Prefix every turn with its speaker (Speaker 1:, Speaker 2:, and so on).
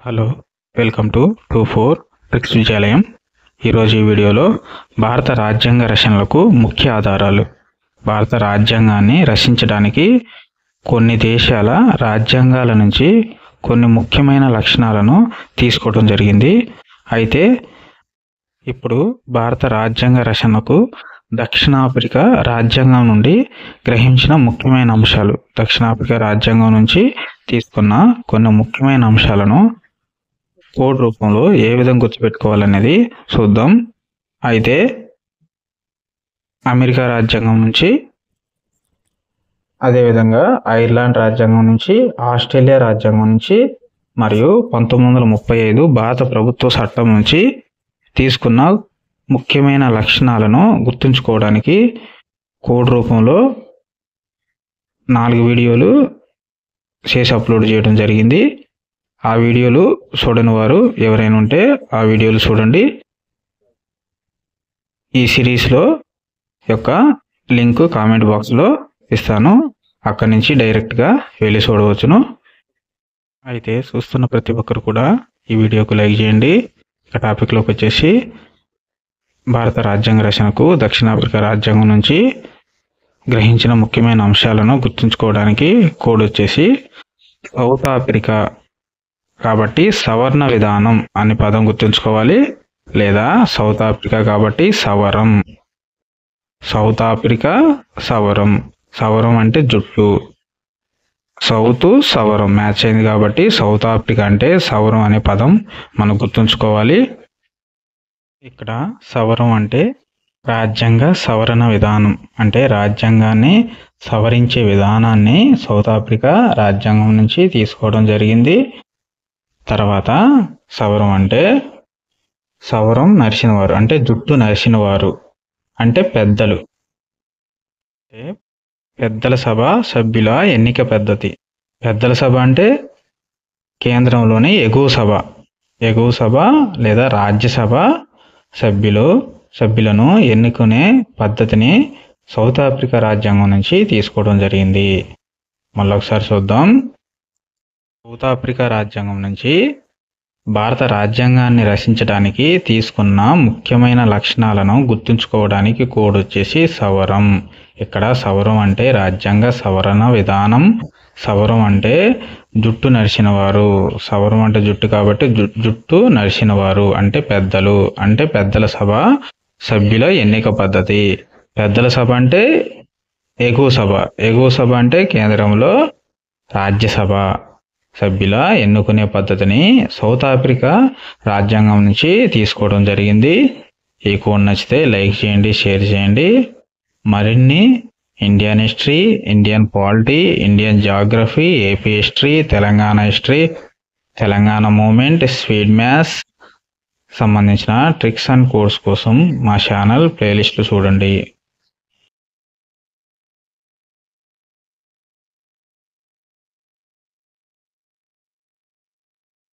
Speaker 1: Hello, welcome to 24 tricks విద్యాలయం. ఈరోజు ఈ వీడియోలో భారత రాజ్యాంగ రచనలకు ముఖ్య ఆధారాలు. భారత రాజ్యాంగాన్ని రచించడానికి కొన్ని దేశాల రాజ్యాంగాల నుంచి కొన్ని ముఖ్యమైన లక్షణాలను తీసుకోవడం జరిగింది. అయితే ఇప్పుడు భారత రాజ్యాంగ రచనకు దక్షిణాఫ్రికా రాజ్యాంగం నుండి గ్రహించిన ముఖ్యమైన అంశాలు, దక్షిణాఫ్రికా రాజ్యాంగం నుంచి తీసుకున్న కొన్ని ముఖ్యమైన అంశాలను కోడ్ రూపంలో ఏ విధంగా గుర్తుపెట్టుకోవాలనేది చూద్దాం. అయితే అమెరికా రాజ్యాంగం నుంచి, అదేవిధంగా ఐర్లాండ్ రాజ్యాంగం నుంచి, ఆస్ట్రేలియా రాజ్యాంగం నుంచి మరియు 1935 భారత ప్రభుత్వ చట్టం నుంచి తీసుకున్న ముఖ్యమైన లక్షణాలను గుర్తుంచుకోవడానికి కోడ్ రూపంలో 4 వీడియోలు చేసి అప్లోడ్ చేయడం జరిగింది. ఆ వీడియోలు చూడని వారు ఎవరైనా ఉంటే ఆ వీడియోలు చూడండి. ఈ సిరీస్లో యొక్క లింక్ కామెంట్ బాక్స్లో ఇస్తాను, అక్కడి నుంచి డైరెక్ట్గా వెళ్ళి చూడవచ్చును. అయితే చూస్తున్న ప్రతి ఒక్కరు కూడా ఈ వీడియోకు లైక్ చేయండి. ఇక టాపిక్లోకి వచ్చేసి, భారత రాజ్యాంగ రచనకు దక్షిణాఫ్రికా రాజ్యాంగం నుంచి గ్రహించిన ముఖ్యమైన అంశాలను గుర్తుంచుకోవడానికి కోడ్ వచ్చేసి సౌత్ ఆఫ్రికా కాబట్టి సవర్ణ విధానం అనే పదం గుర్తుంచుకోవాలి, లేదా సౌత్ ఆఫ్రికా కాబట్టి సవరం. సౌత్ ఆఫ్రికా సవరం, సవరం అంటే జుట్టు, సౌత్ సవరం మ్యాచ్ అయింది కాబట్టి సౌత్ ఆఫ్రికా అంటే సవరం అనే పదం మనం గుర్తుంచుకోవాలి. ఇక్కడ సవరం అంటే రాజ్యాంగ సవరణ విధానం, అంటే రాజ్యాంగాన్ని సవరించే విధానాన్ని సౌత్ ఆఫ్రికా రాజ్యాంగం నుంచి తీసుకోవడం జరిగింది. తర్వాత సవరం అంటే సవరం నరిసినవారు, అంటే జుట్టు నరిసినవారు, అంటే పెద్దలు. పెద్దల సభ సభ్యుల ఎన్నిక పద్ధతి. పెద్దల సభ అంటే కేంద్రంలోని ఎగువ సభ లేదా రాజ్యసభ సభ్యులను ఎన్నుకునే పద్ధతిని సౌత్ ఆఫ్రికా రాజ్యాంగం నుంచి తీసుకోవడం జరిగింది. మళ్ళీ ఒకసారి చూద్దాం. సౌత్ ఆఫ్రికా రాజ్యాంగం నుంచి భారత రాజ్యాంగాన్ని రచించడానికి తీసుకున్న ముఖ్యమైన లక్షణాలను గుర్తుంచుకోవడానికి కోడ్ వచ్చేసి సవరం. ఇక్కడ సవరం అంటే రాజ్యాంగ సవరణ విధానం, సవరం అంటే జుట్టు నరిసినవారు, సవరం అంటే జుట్టు కాబట్టి జుట్టు నరిసినవారు అంటే పెద్దలు, అంటే పెద్దల సభ సభ్యుల ఎన్నిక పద్ధతి. పెద్దల సభ అంటే ఎగువ సభ అంటే కేంద్రంలో రాజ్యసభ సభ్యుల ఎన్నుకునే పద్ధతిని సౌత్ ఆఫ్రికా రాజ్యాంగం నుంచి తీసుకోవడం జరిగింది. ఈ కోడ్ నచ్చితే లైక్ చేయండి, షేర్ చేయండి. మరిన్ని Indian history, Indian polity, Indian geography, AP history, Telangana history, Telangana movement, speed maths సంబంధించిన ట్రిక్స్ అండ్ కోడ్స్ కోసం మా ఛానల్ ప్లేలిస్ట్లు చూడండి.